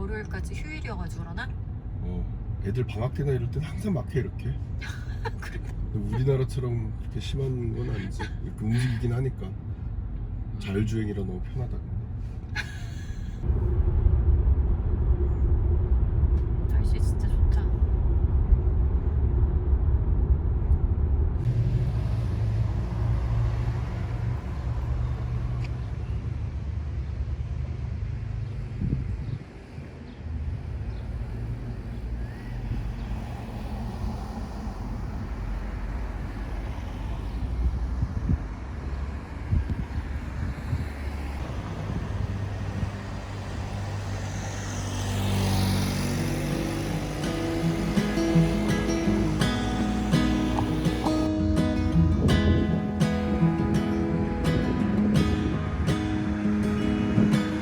월요일까지 휴일이어가지고 그러나? 애들 방학 때나 이럴 땐 항상 막혀 이렇게. 그래. 우리나라처럼 그렇게 심한 건 아니지. 이렇게 움직이긴 하니까. 자율주행이라 너무 편하다. 날씨 진짜 좋다.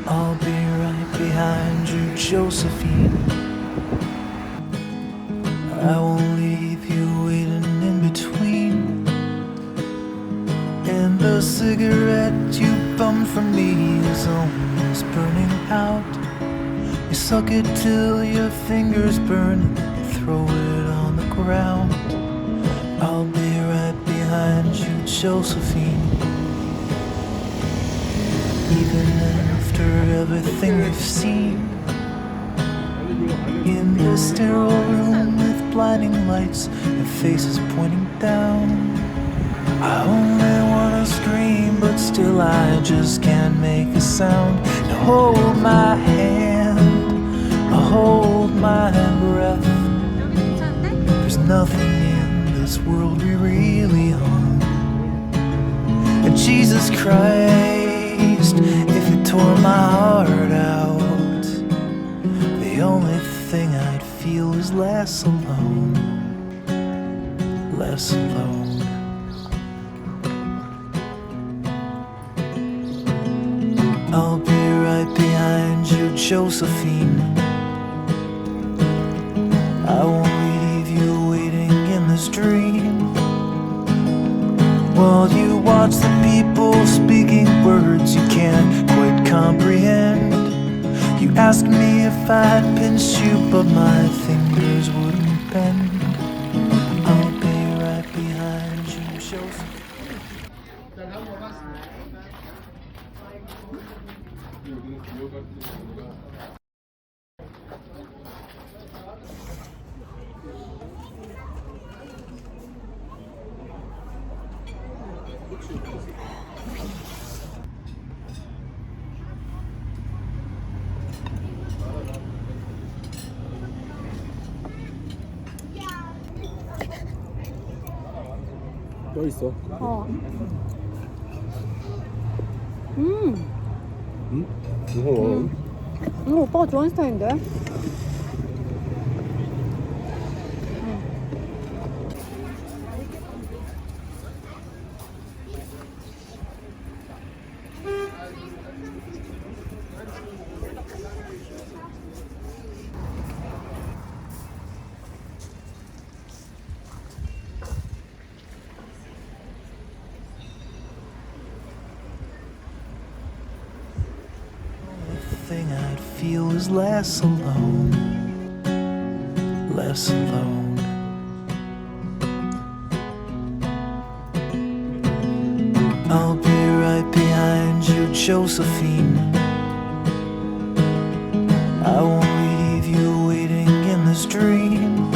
I'll be right behind you, Josephine. I won't leave you waiting in between. And the cigarette you bummed from me is almost burning out. You suck it till your fingers burn and then throw it on the ground. I'll be right behind you, Josephine. Even after everything we've seen, in this sterile room with blinding lights and faces pointing down, I only wanna scream, but still I just can't make a sound. Now hold my hand, hold my breath. There's nothing in this world we really own. And Jesus Christ, if you tore my heart out, the only thing I'd feel is less alone, less alone. I'll be right behind you, Josephine. I won't leave you waiting in this dream, while you watch the people speaking words you can't quite comprehend. You ask me if I'd pinch you, but my fingers wouldn't bend. I'll be right behind you, Joseph. 또 있어. 응? 무서워. 이거 오빠가 좋아하는 스타일인데? Thing I'd feel is less alone, less alone. I'll be right behind you, Josephine. I won't leave you waiting in this dream,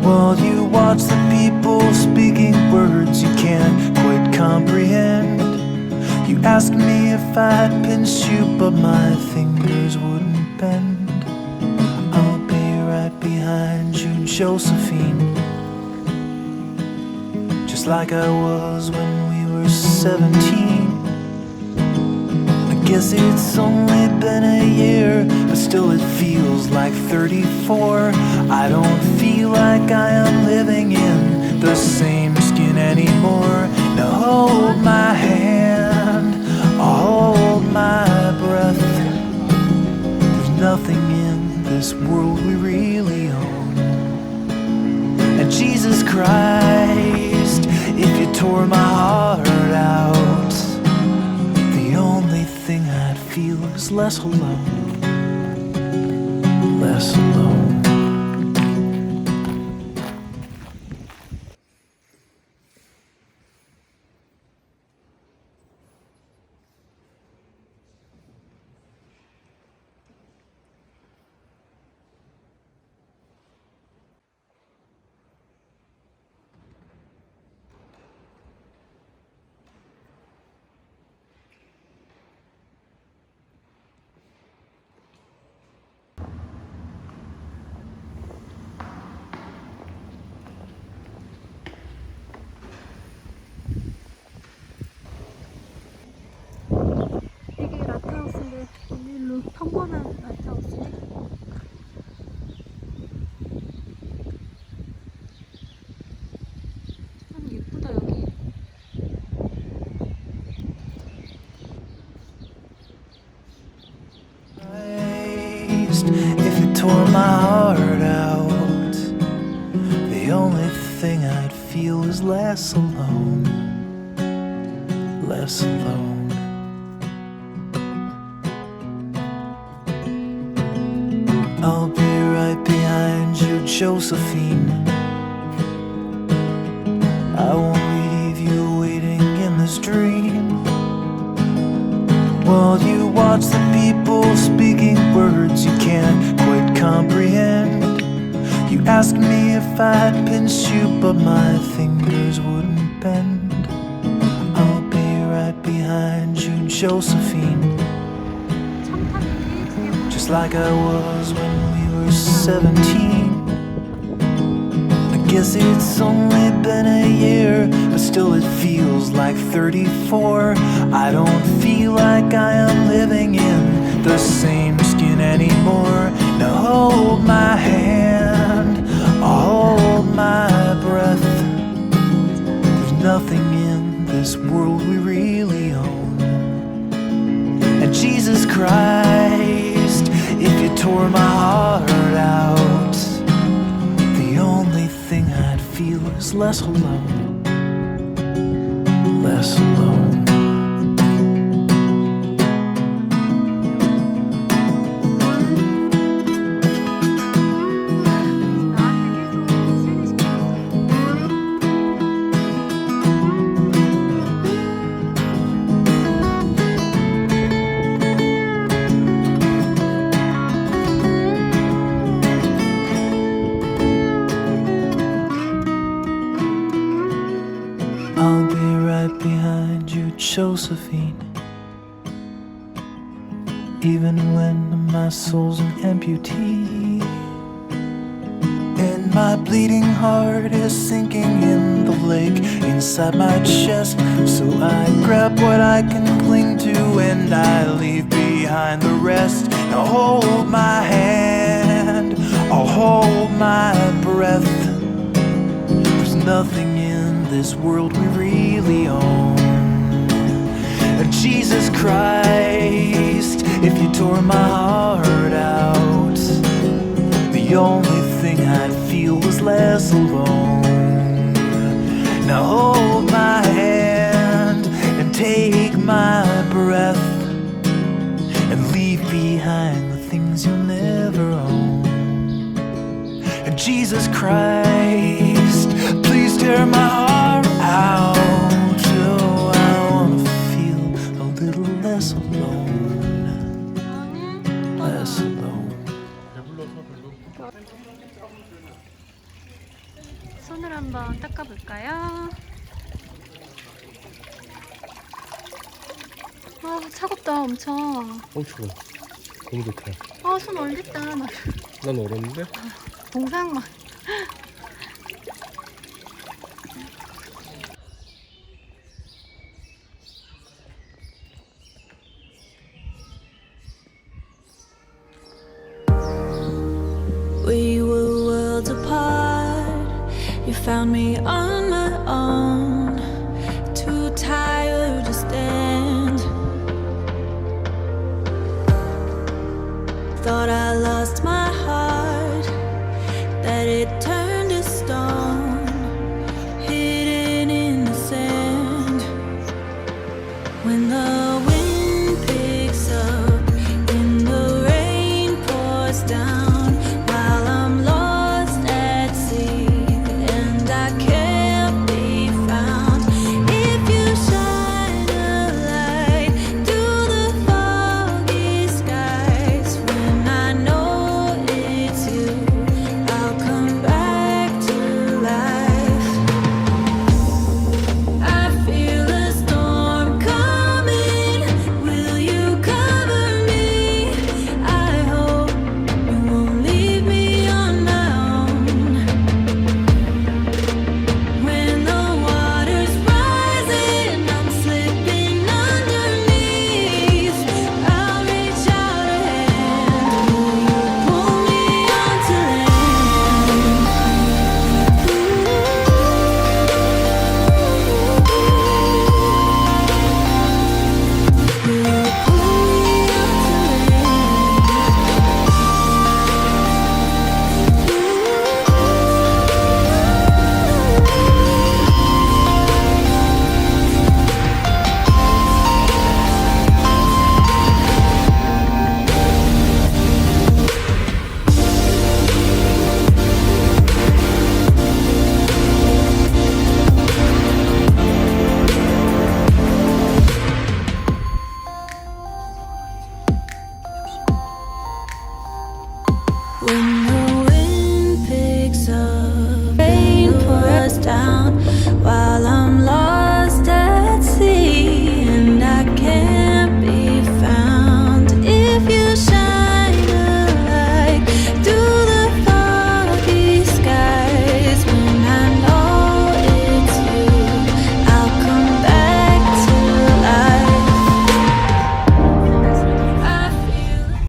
while you watch the people speaking words you can't quite comprehend. You ask me if I'd pinch you, but my fingers wouldn't bend. I'll be right behind you, Josephine, just like I was when we were 17. I guess it's only been a year, but still it feels like 34. I don't feel like I am living in the same skin anymore. Now hold my hand, hold my breath. There's nothing in this world we really own. And Jesus Christ, if you tore my heart out, the only thing I'd feel is less alone, less alone. 되게 라트하우스인데 비밀로 평범한 라트하우스네. 참 예쁘다 여기. If you tore my heart out, the only thing I'd feel is less alone, less alone. I'll be right behind you, Josephine. I won't leave you waiting in this dream, while you watch the people speaking words you can't quite comprehend. You asked me if I'd pinch you, but my fingers wouldn't bend. I'll be right behind you, Josephine, just like I was when we were 17. I guess it's only been a year, but still it feels like 34. I don't feel like I am living in the same skin anymore. Now hold my hand, I'll hold my breath. There's nothing in this world we really own. And Jesus Christ, if you tore my heart out, the only thing I'd feel is less alone, less alone. I'll be right behind you, Josephine, even when my soul's an amputee, and my bleeding heart is sinking in the lake inside my chest. So I grab what I can cling to and I leave behind the rest. Now hold my hand, I'll hold my breath. There's nothing in this world we really own. And Jesus Christ, if you tore my heart out, the only thing I'd feel was less alone. Now hold my hand and take my breath, and leave behind the things you'll never own. And Jesus Christ, please tear my heart out. Oh, I wanna feel a little less alone, less alone. 손을 한번 닦아볼까요? 아 차갑다 엄청. 추워. 너무 좋다. 아 손 얼렸다. 막 난 얼었는데? 동상 막. We were worlds apart. You found me on my own, too tired to stand. Thought I lost my heart, that it turned to stone, hidden in the sand. When the wind picks up and the rain pours down, When